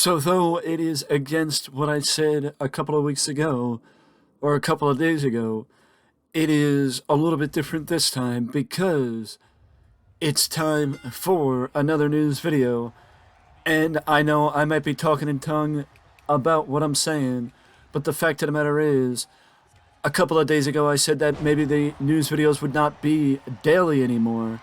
So though it is against what I said a couple of weeks ago, or a couple of days ago, it is a little bit different this time because it's time for another news video. And I know I might be talking in tongue about what I'm saying, but the fact of the matter is, a couple of days ago I said that maybe the news videos would not be daily anymore.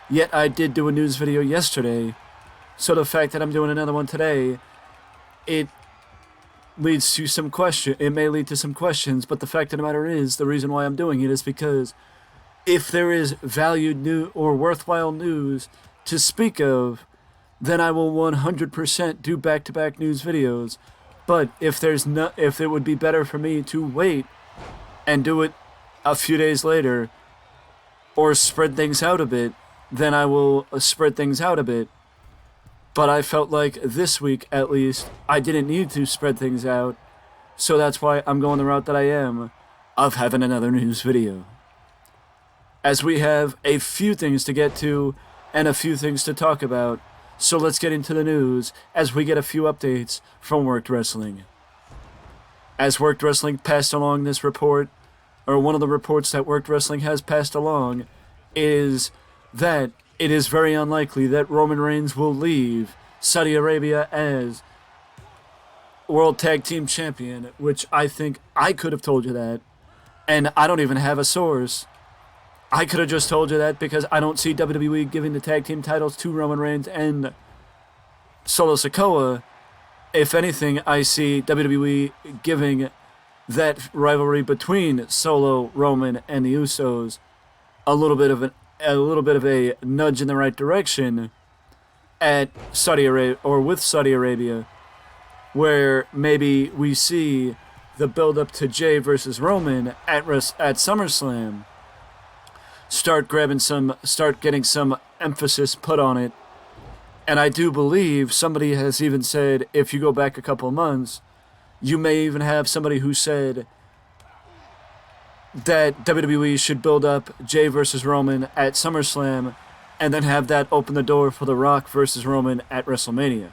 Yet I did do a news video yesterday, so the fact that I'm doing another one today, it leads to some it may lead to some questions, but the fact of the matter is, the reason why I'm doing it is because if there is valued new or worthwhile news to speak of, then I will 100% do back-to-back news videos. But if if it would be better for me to wait and do it a few days later, or spread things out a bit, then I will spread things out a bit. But I felt like this week, at least, I didn't need to spread things out, so that's why I'm going the route that I am, of having another news video. As we have a few things to get to, and a few things to talk about, so let's get into the news as we get a few updates from Worked Wrestling. As Worked Wrestling passed along this report, or one of the reports that Worked Wrestling has passed along, is that it is very unlikely that Roman Reigns will leave Saudi Arabia as World Tag Team Champion, which I think I could have told you that, and I don't even have a source. I could have just told you that because I don't see WWE giving the tag team titles to Roman Reigns and Solo Sikoa. If anything, I see WWE giving that rivalry between Solo, Roman, and the Usos a little bit of a nudge in the right direction at Saudi Arabia, or with Saudi Arabia, where maybe we see the build up to Jey versus Roman at SummerSlam start getting some emphasis put on it. And I do believe somebody has even said, if you go back a couple months, you may even have somebody who said that WWE should build up Jey versus Roman at SummerSlam and then have that open the door for The Rock versus Roman at WrestleMania.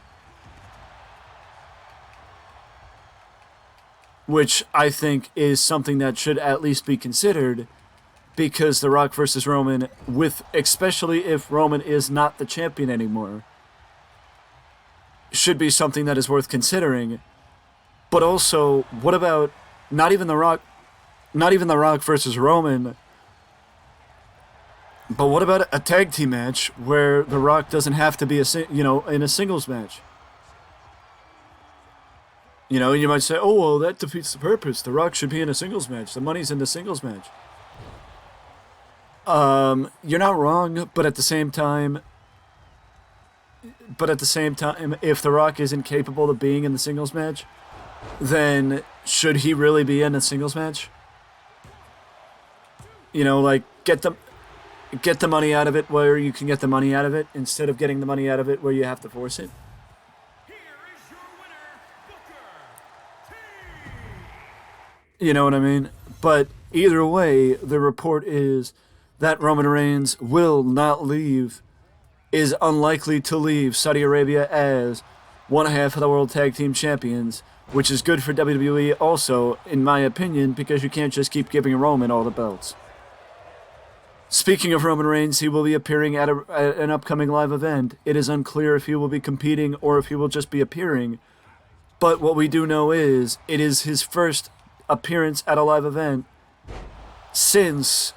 Which I think is something that should at least be considered, because The Rock versus Roman, especially if Roman is not the champion anymore, should be something that is worth considering. But also, what about not even The Rock versus Roman, but what about a tag team match where The Rock doesn't have to be in a singles match? You might say, oh, well, that defeats the purpose. The Rock should be in a singles match. The money's in the singles match. You're not wrong, but at the same time, if The Rock isn't capable of being in the singles match, then should he really be in a singles match? Get the money out of it where you can get the money out of it, instead of getting the money out of it where you have to force it. You know what I mean? But either way, the report is that Roman Reigns is unlikely to leave Saudi Arabia as one half of the World Tag Team Champions, which is good for WWE also, in my opinion, because you can't just keep giving Roman all the belts. Speaking of Roman Reigns, he will be appearing at an upcoming live event. It is unclear if he will be competing or if he will just be appearing, but what we do know is it is his first appearance at a live event since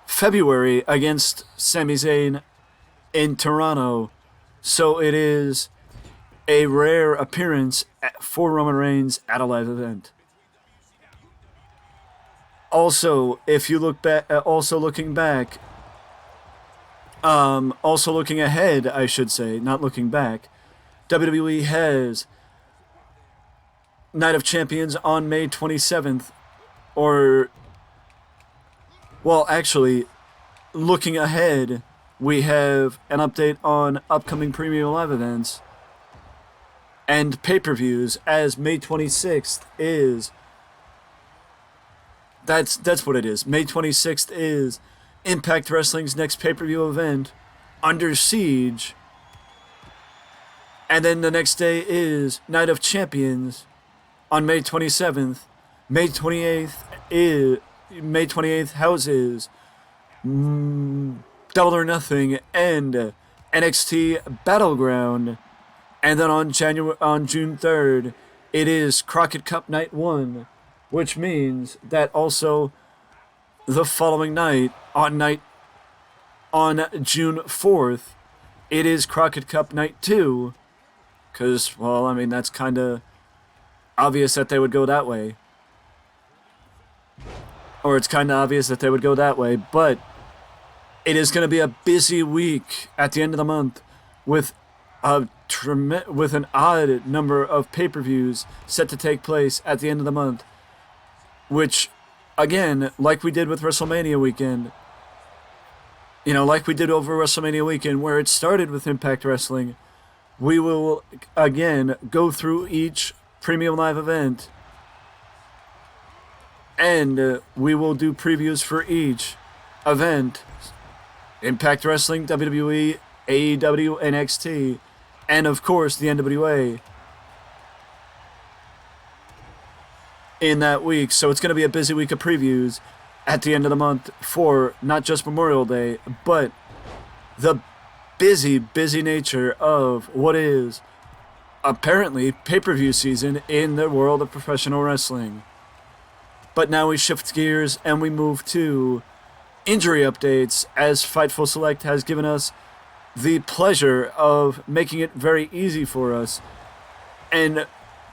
February against Sami Zayn in Toronto, so it is a rare appearance for Roman Reigns at a live event. Also, if you look back, also looking ahead, I should say, not looking back, WWE has Night of Champions on May 27th, actually, looking ahead, we have an update on upcoming premium live events and pay-per-views, as May 26th is... That's what it is. May 26th is Impact Wrestling's next pay-per-view event, Under Siege, And then the next day is Night of Champions on May 27th. May 28th houses Double or Nothing and NXT Battleground. And then on June 3rd, it is Crockett Cup Night 1, which means that also the following night, on June 4th, it is Crockett Cup Night 2, because, well, I mean, that's kind of obvious that they would go that way. Or it's kind of obvious that they would go that way, but it is going to be a busy week at the end of the month with an odd number of pay-per-views set to take place at the end of the month, which, again, like we did with WrestleMania weekend, like we did over WrestleMania weekend, where it started with Impact Wrestling, we will, again, go through each premium live event, and we will do previews for each event: Impact Wrestling, WWE, AEW, NXT, and of course the NWA in that week. So it's going to be a busy week of previews at the end of the month for not just Memorial Day, but the busy nature of what is apparently pay-per-view season in the world of professional wrestling. But now we shift gears and we move to injury updates, as Fightful Select has given us the pleasure of making it very easy for us and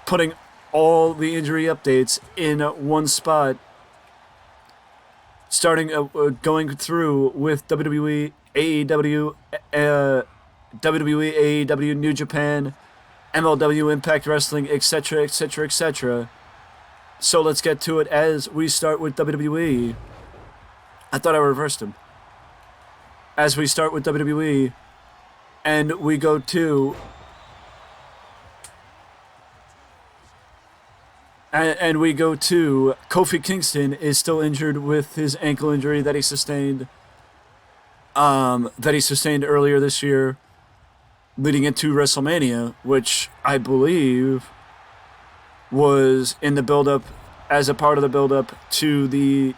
putting all the injury updates in one spot, starting going through with WWE, AEW, New Japan, MLW, Impact Wrestling, etc., etc., etc. So let's get to it as we start with WWE. I thought I reversed him. As we start with WWE, and we go to Kofi Kingston is still injured with his ankle injury that he sustained earlier this year, leading into WrestleMania, which I believe was in the build-up, as a part of the build-up to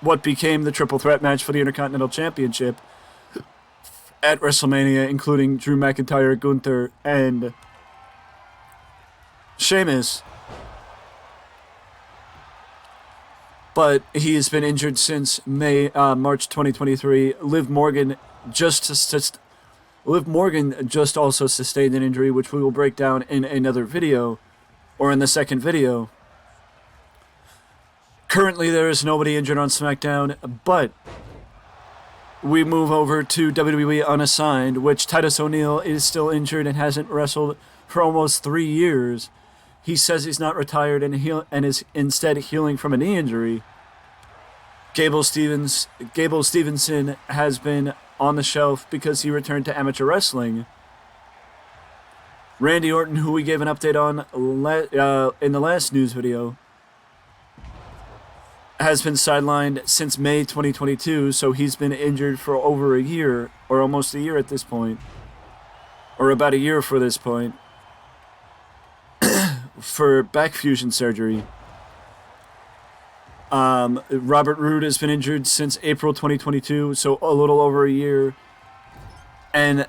what became the triple threat match for the Intercontinental Championship at WrestleMania, including Drew McIntyre, Gunther, and Sheamus. But he has been injured since March 2023. Liv Morgan just also sustained an injury, which we will break down in another video, or in the second video. Currently, there is nobody injured on SmackDown, but we move over to WWE Unassigned, which Titus O'Neil is still injured and hasn't wrestled for almost 3 years. He says he's not retired and is instead healing from a knee injury. Gable Stevenson has been on the shelf because he returned to amateur wrestling. Randy Orton, who we gave an update on in the last news video, has been sidelined since May 2022, so he's been injured for over a year, or almost a year at this point, or about a year for this point, for back fusion surgery. Robert Roode has been injured since April 2022, so a little over a year, and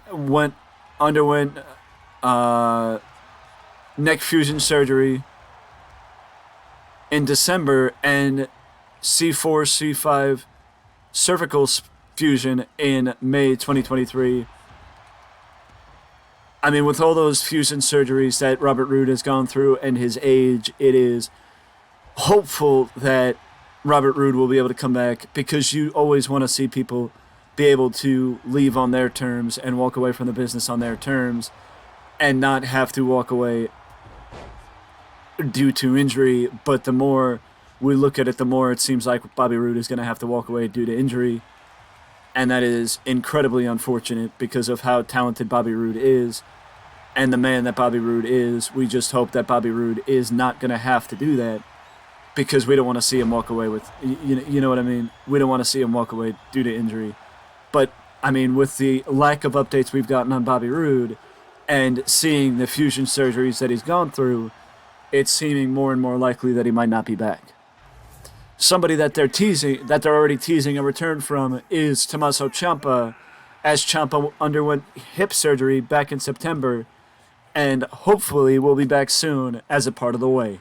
underwent neck fusion surgery in December, and C4, C5 cervical fusion in May 2023. I mean, with all those fusion surgeries that Robert Roode has gone through and his age, it is hopeful that Robert Roode will be able to come back, because you always want to see people be able to leave on their terms and walk away from the business on their terms and not have to walk away due to injury. But the more we look at it, the more it seems like Bobby Roode is going to have to walk away due to injury. And that is incredibly unfortunate because of how talented Bobby Roode is and the man that Bobby Roode is. We just hope that Bobby Roode is not going to have to do that, because we don't want to see him walk away with, you know what I mean? We don't want to see him walk away due to injury. But, I mean, with the lack of updates we've gotten on Bobby Roode, And seeing the fusion surgeries that he's gone through, it's seeming more and more likely that he might not be back. Somebody that they're already teasing a return from is Tommaso Ciampa, as Ciampa underwent hip surgery back in September, and hopefully will be back soon as a part of the way.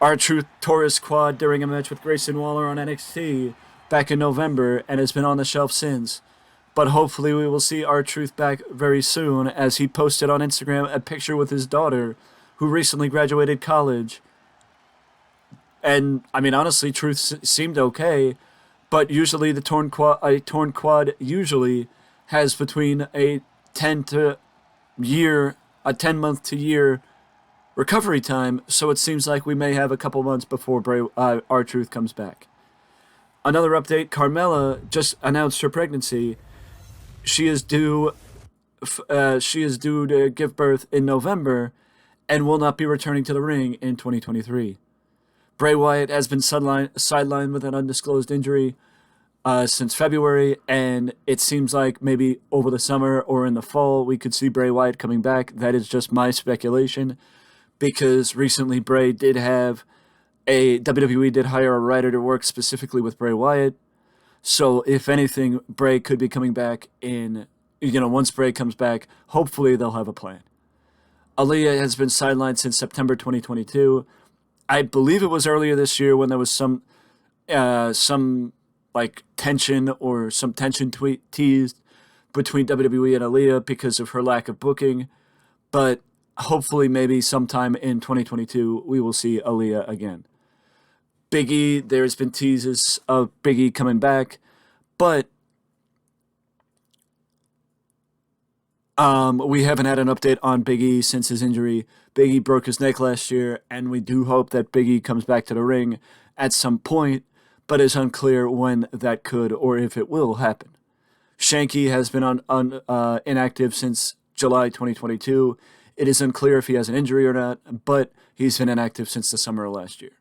R-Truth tore his quad during a match with Grayson Waller on NXT back in November and has been on the shelf since. But hopefully we will see R-Truth back very soon, as he posted on Instagram a picture with his daughter, who recently graduated college. And, I mean, honestly, Truth seemed okay, but usually a torn quad usually has between a 10-month to year recovery time, so it seems like we may have a couple months before R-Truth comes back. Another update, Carmella just announced her pregnancy. She is due to give birth in November and will not be returning to the ring in 2023. Bray Wyatt has been sidelined with an undisclosed injury since February, and it seems like maybe over the summer or in the fall we could see Bray Wyatt coming back. That is just my speculation, because recently WWE did hire a writer to work specifically with Bray Wyatt. So if anything, Bray could be coming back once Bray comes back, hopefully they'll have a plan. Aaliyah has been sidelined since September 2022. I believe it was earlier this year when there was some tension or some tension teased between WWE and Aaliyah because of her lack of booking. But hopefully maybe sometime in 2022 we will see Aaliyah again. Big E, there's been teases of Big E coming back, but we haven't had an update on Big E since his injury. Big E broke his neck last year, and we do hope that Big E comes back to the ring at some point, but it's unclear when that could or if it will happen. Shanky has been inactive since July 2022. It is unclear if he has an injury or not, but he's been inactive since the summer of last year.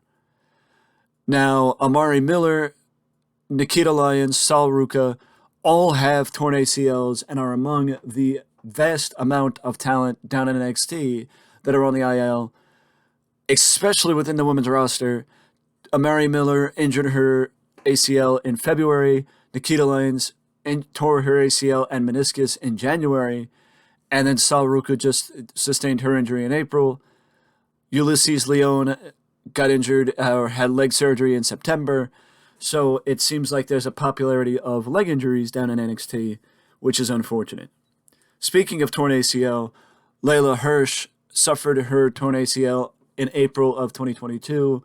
Now, Amari Miller, Nikita Lyons, Sal Ruka all have torn ACLs and are among the vast amount of talent down in NXT that are on the IL, especially within the women's roster. Amari Miller injured her ACL in February. Nikita Lyons tore her ACL and meniscus in January. And then Sal Ruka just sustained her injury in April. Ulysses Leon got injured or had leg surgery in September. So it seems like there's a popularity of leg injuries down in NXT, which is unfortunate. Speaking of torn ACL, Layla Hirsch suffered her torn ACL in April of 2022.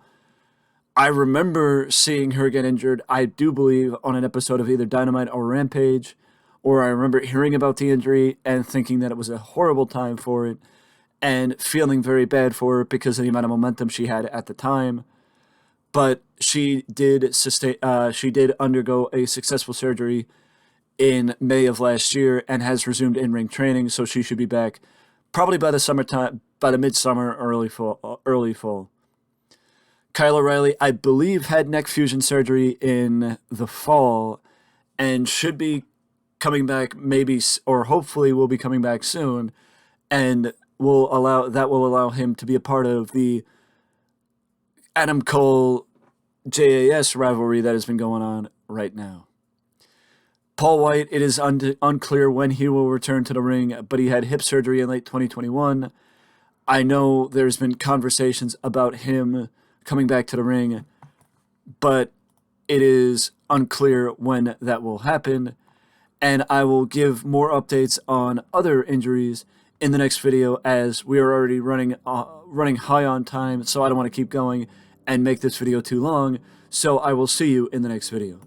I remember seeing her get injured, I do believe, on an episode of either Dynamite or Rampage, or I remember hearing about the injury and thinking that it was a horrible time for it and feeling very bad for her because of the amount of momentum she had at the time. But she did undergo a successful surgery in May of last year and has resumed in-ring training, so she should be back probably by the midsummer or early fall. Kyle O'Reilly, I believe, had neck fusion surgery in the fall and should be coming back maybe, or hopefully will be coming back soon, and will allow him to be a part of the Adam Cole JAS rivalry that has been going on right now. Paul White, it is unclear when he will return to the ring, but he had hip surgery in late 2021. I know there's been conversations about him coming back to the ring, but it is unclear when that will happen. And I will give more updates on other injuries in the next video, as we are already running high on time, so I don't want to keep going and make this video too long. So I will see you in the next video.